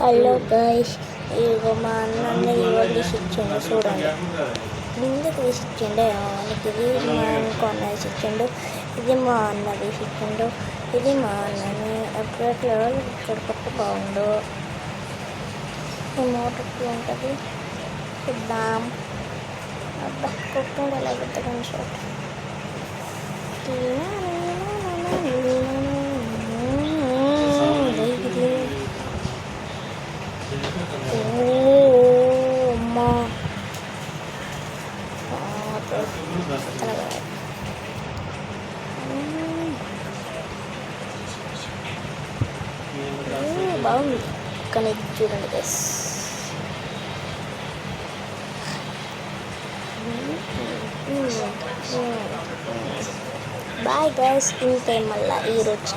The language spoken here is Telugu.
హలో గైస్, ఇదిగో మా అన్న ఇవాళ ఇచ్చిండు చూడండి. ముందుకు తీసిచ్చిండే మనకి. ఇది మా అన్న ఇచ్చిండు, ఇది మా అన్న తీసిచ్చిండు, ఇది మా అన్నని ఎట్లా ఇక్కడ కొత్త బాగుండు. ఈ మోటార్ ఉంటుంది చూద్దాం. అబ్బా కొట్టండి ఎలా పెద్దగా షాట్. అమ్మా బాగుంది కానీ చూడండి గైస్. బాయ్ గైస్, ఇంతే మళ్ళీ ఈరోజు.